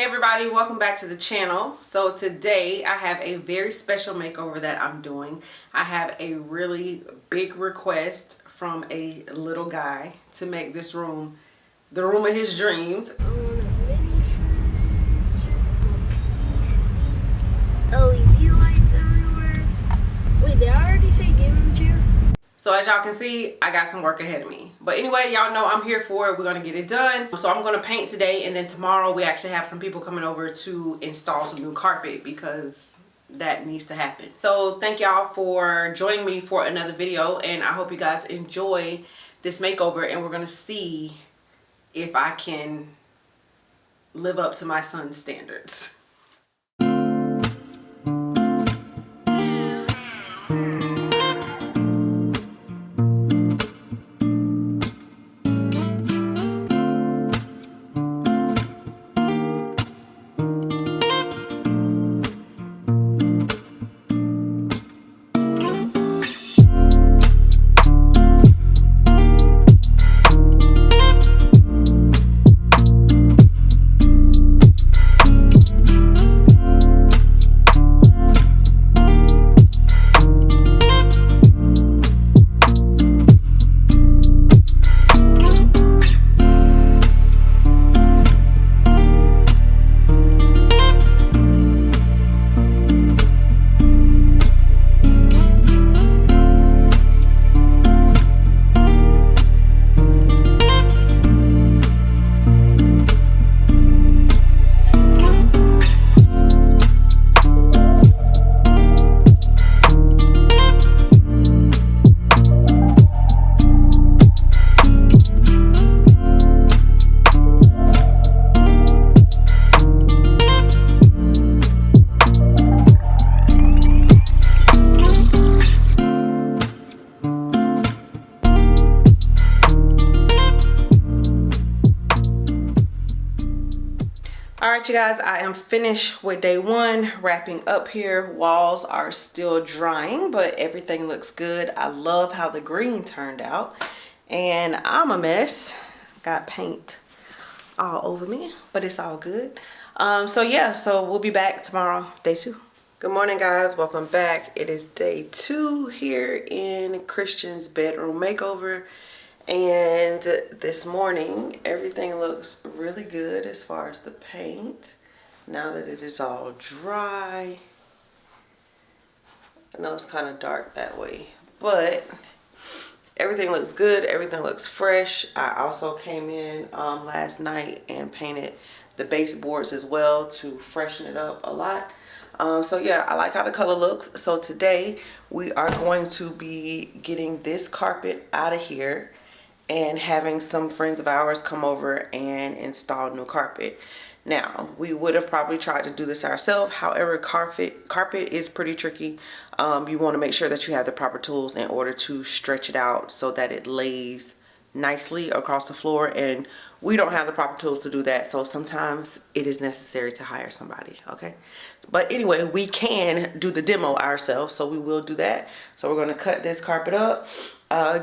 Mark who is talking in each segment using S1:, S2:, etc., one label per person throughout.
S1: everybody, welcome back to the channel. So today I have a very special makeover that I'm doing. I have a really big request from a little guy to make this room the room of his dreams.
S2: LED lights everywhere. Wait, did I already say gaming chair?
S1: So as y'all can see, I got some work ahead of me. But anyway, y'all know I'm here for it. We're going to get it done. So I'm going to paint today, and then tomorrow we actually have some people coming over to install some new carpet because that needs to happen. So thank y'all for joining me for another video, and I hope you guys enjoy this makeover, and we're going to see if I can live up to my son's standards. Alright you guys, I am finished with day one, wrapping up here. Walls are still drying, but everything looks good. I love how the green turned out, and I'm a mess. Got paint all over me, but it's all good. So yeah, so we'll be back tomorrow, day two. Good morning guys, welcome back. It is day two here in Christian's bedroom makeover. And this morning, everything looks really good as far as the paint. Now that it is all dry. I know it's kind of dark that way, but everything looks good. Everything looks fresh. I also came in last night and painted the baseboards as well to freshen it up a lot. So yeah, I like how the color looks. So today we are going to be getting this carpet out of here and having some friends of ours come over and install new carpet. Now, we would have probably tried to do this ourselves. However, carpet is pretty tricky. You want to make sure that you have the proper tools in order to stretch it out so that it lays nicely across the floor, and we don't have the proper tools to do that, so sometimes it is necessary to hire somebody. Okay, but anyway, we can do the demo ourselves, so we will do that. So we're going to cut this carpet up,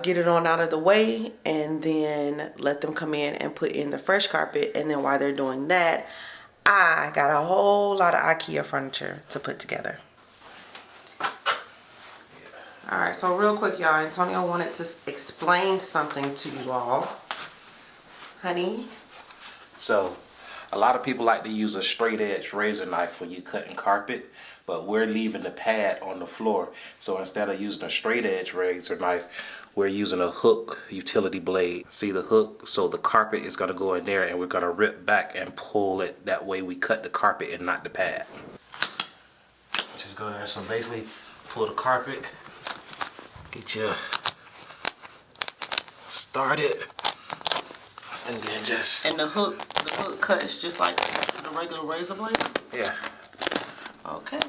S1: get it on out of the way, and then let them come in and put in the fresh carpet. And then while they're doing that, I got a whole lot of IKEA furniture to put together. Alright, so real quick y'all, Antonio wanted to explain something to you all. Honey?
S3: So, a lot of people like to use a straight edge razor knife when you cutting carpet, but we're leaving the pad on the floor. So instead of using a straight edge razor knife, we're using a hook utility blade. See the hook? So the carpet is going to go in there, and we're going to rip back and pull it. That way we cut the carpet and not the pad. Just go there. So basically pull the carpet, get you started, and then just...
S1: And the hook cuts just like the regular razor blade?
S3: Yeah.
S1: Okay.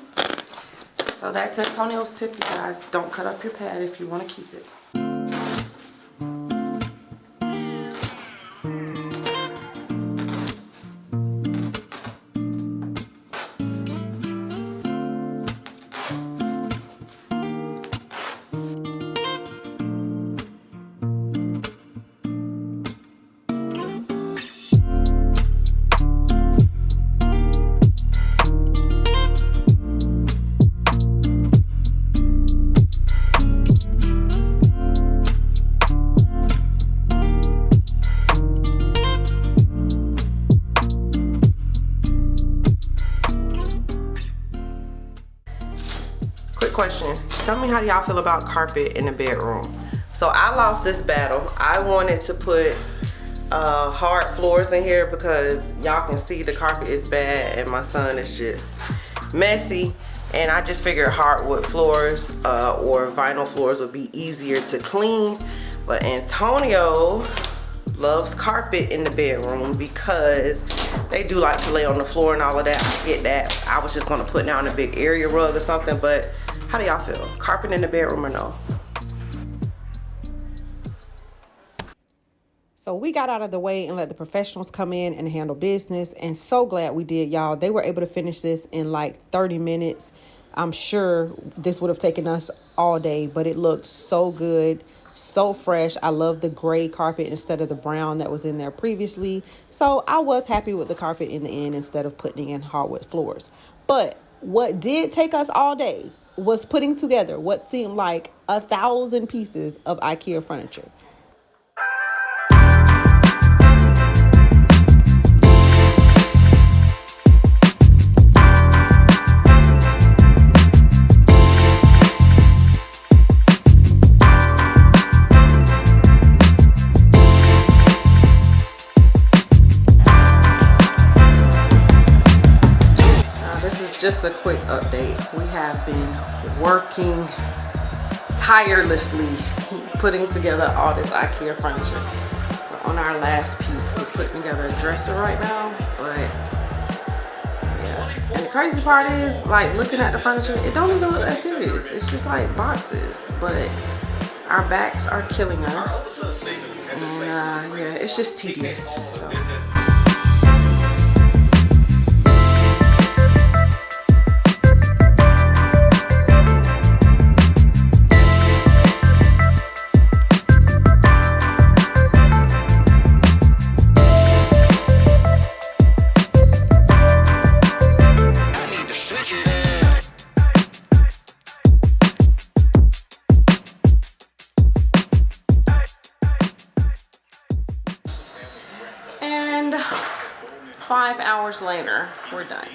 S1: So that's Antonio's tip, you guys. Don't cut up your pad if you want to keep it. question. Tell me how y'all feel about carpet in the bedroom. So I lost this battle. I wanted to put hard floors in here because y'all can see the carpet is bad and my son is just messy. And I just figured hardwood floors or vinyl floors would be easier to clean. But Antonio loves carpet in the bedroom because they do like to lay on the floor and all of that. I get that. I was just gonna put down a big area rug or something, but how do y'all feel? Carpet in the bedroom or no?
S4: So we got out of the way and let the professionals come in and handle business. And so glad we did, y'all. They were able to finish this in like 30 minutes. I'm sure this would have taken us all day, but it looked so good, so fresh. I love the gray carpet instead of the brown that was in there previously. So I was happy with the carpet in the end instead of putting in hardwood floors. But what did take us all day was putting together what seemed like 1,000 pieces of IKEA furniture.
S1: Just a quick update. We have been working tirelessly putting together all this IKEA furniture. We're on our last piece. We're putting together a dresser right now, but yeah. And the crazy part is, like, looking at the furniture, it don't even look that serious. It's just like boxes, but our backs are killing us. And yeah, it's just tedious, so. And 5 hours later, we're done.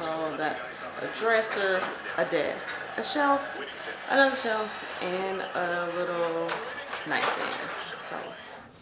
S1: So that's a dresser, a desk, a shelf, another shelf, and a little nightstand. So,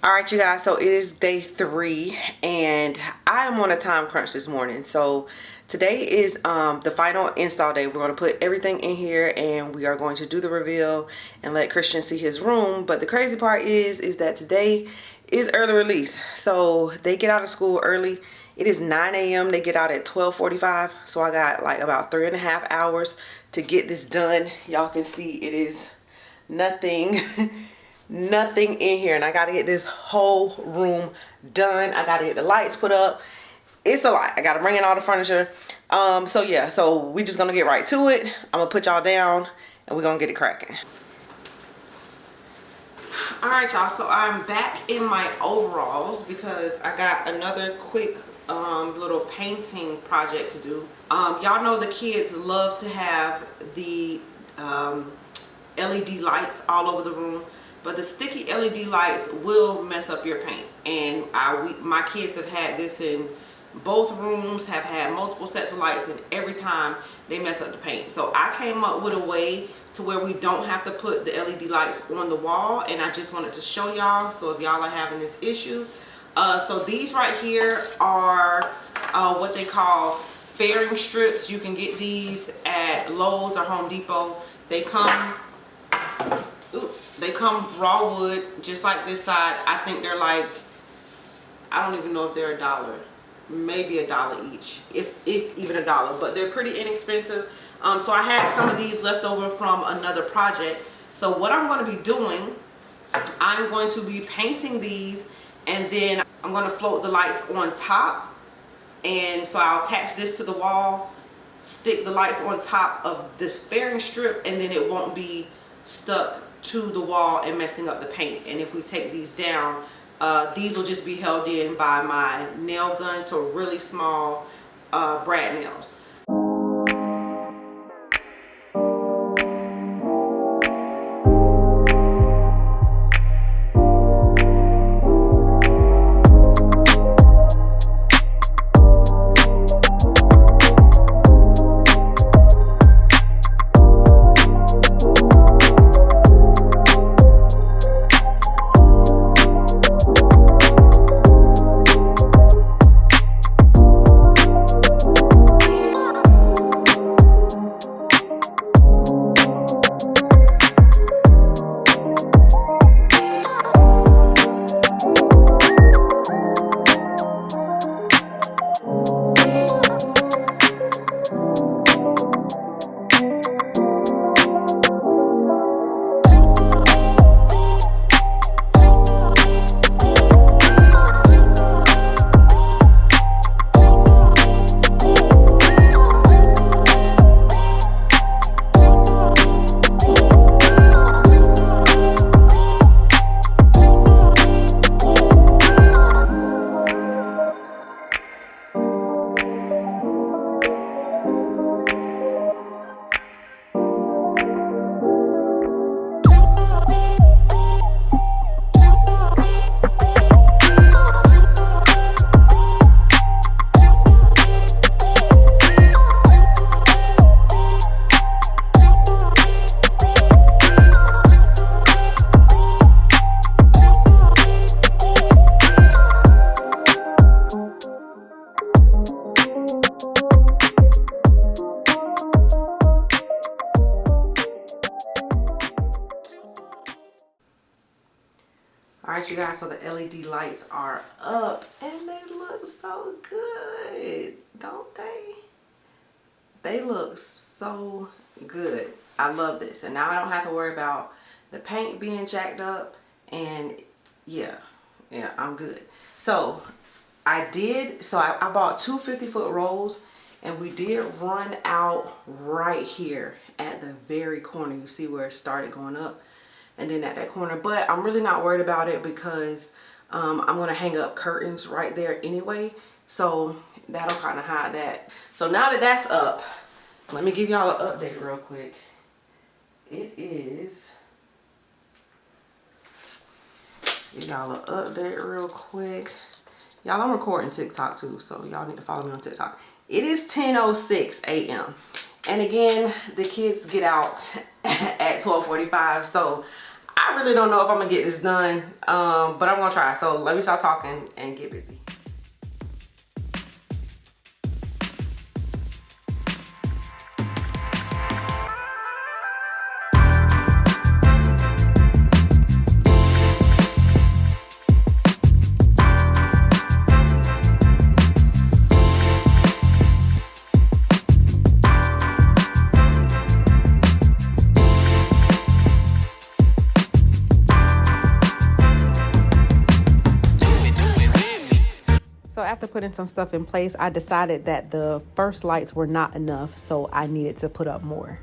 S1: all right, you guys, so it is day 3 and I am on a time crunch this morning. So today is the final install day. We're going to put everything in here and we are going to do the reveal and let Christian see his room. But the crazy part is that today is early release. So they get out of school early. It is 9 a.m. They get out at 12:45. So I got like about 3.5 hours to get this done. Y'all can see it is nothing, nothing in here. And I got to get this whole room done. I got to get the lights put up. It's a lot. I got to bring in all the furniture. So yeah, so we just going to get right to it. I'm going to put y'all down and we're going to get it cracking. All right, y'all, so I'm back in my overalls because I got another quick little painting project to do. Y'all know the kids love to have the LED lights all over the room, but the sticky LED lights will mess up your paint. And my kids have had this in both rooms, have had multiple sets of lights, and every time they mess up the paint. So I came up with a way to where we don't have to put the LED lights on the wall, and I just wanted to show y'all. So if y'all are having this issue, so these right here are what they call fairing strips. You can get these at Lowe's or Home Depot. They come raw wood, just like this side. I think they're like, I don't even know if they're $1, maybe $1 each, if even $1, but they're pretty inexpensive. So I had some of these left over from another project. So what I'm going to be doing, I'm going to be painting these, and then I'm going to float the lights on top. And so I'll attach this to the wall, stick the lights on top of this fairing strip, and then it won't be stuck to the wall and messing up the paint. And if we take these down, these will just be held in by my nail gun, so really small brad nails. right, you guys, so the LED lights are up and they look so good, don't they? They look so good. I love this. And now I don't have to worry about the paint being jacked up. And yeah, I'm good. So I bought two 50-foot rolls, and we did run out right here at the very corner. You see where it started going up, and then at that corner. But I'm really not worried about it because I'm gonna hang up curtains right there anyway, so that'll kind of hide that. So now that that's up, let me give y'all an update real quick. It is, give y'all an update real quick. Y'all, I'm recording TikTok too, so y'all need to follow me on TikTok. It is 10:06 a.m. And again, the kids get out at 12:45, so I really don't know if I'm gonna get this done, but I'm gonna try. So let me stop talking and get busy.
S4: So after putting some stuff in place, I decided that the first lights were not enough, so I needed to put up more.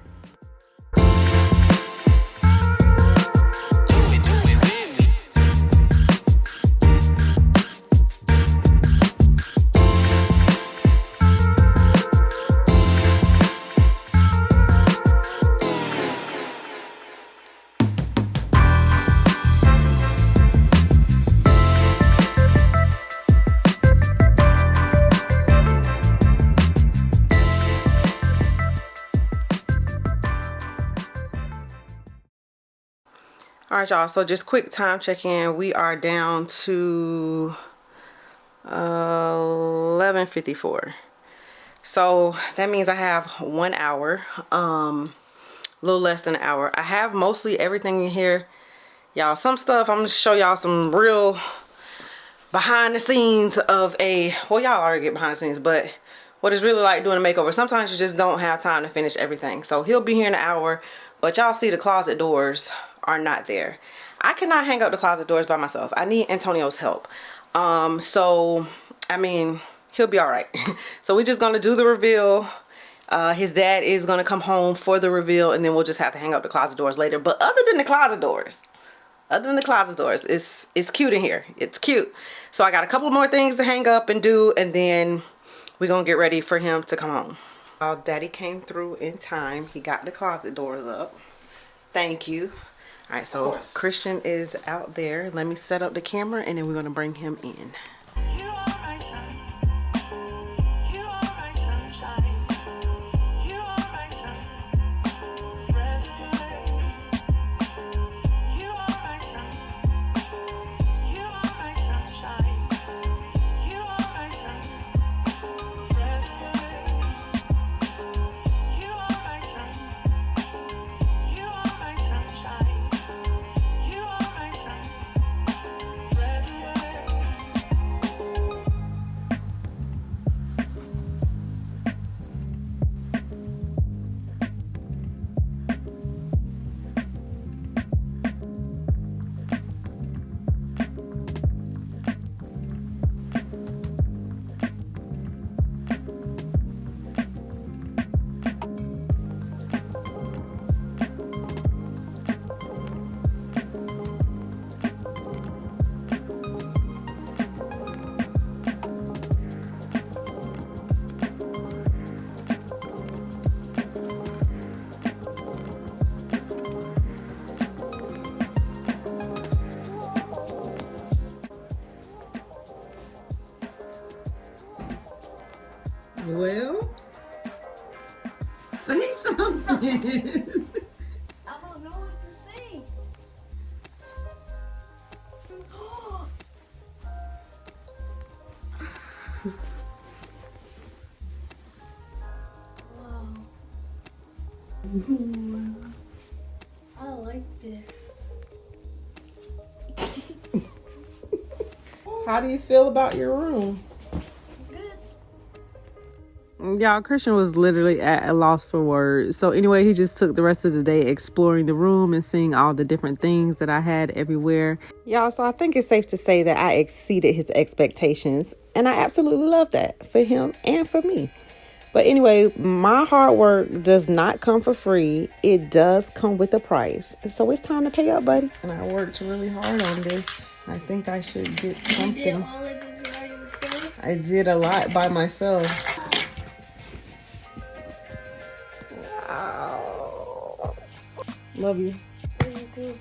S1: All right, y'all, so just quick time check-in. We are down to 11:54. So that means I have 1 hour, a little less than an hour. I have mostly everything in here. Y'all, some stuff, I'm gonna show y'all some real behind the scenes of well, y'all already get behind the scenes, but what it's really like doing a makeover. Sometimes you just don't have time to finish everything. So he'll be here in an hour, but y'all see the closet doors are not there. I cannot hang up the closet doors by myself. I need Antonio's help. So I mean, he'll be all right. So we're just gonna do the reveal. His dad is gonna come home for the reveal, and then we'll just have to hang up the closet doors later. But other than the closet doors, it's cute in here. It's cute. So I got a couple more things to hang up and do, and then we're gonna get ready for him to come home. Daddy came through in time. He got the closet doors up. Thank you. All right, so Christian is out there. Let me set up the camera, and then we're gonna bring him in. Well, say something.
S2: I don't know what to say. Wow. I like this.
S4: How do you feel about your room? Y'all, Christian was literally at a loss for words. So anyway, he just took the rest of the day exploring the room and seeing all the different things that I had everywhere. Y'all, so I think it's safe to say that I exceeded his expectations. And I absolutely love that for him and for me. But anyway, my hard work does not come for free. It does come with a price. So it's time to pay up, buddy. And I worked really hard on this. I think I should get something.
S2: You did all of this by yourself?
S4: I did a lot by myself. Wow. Love you.
S2: Me too.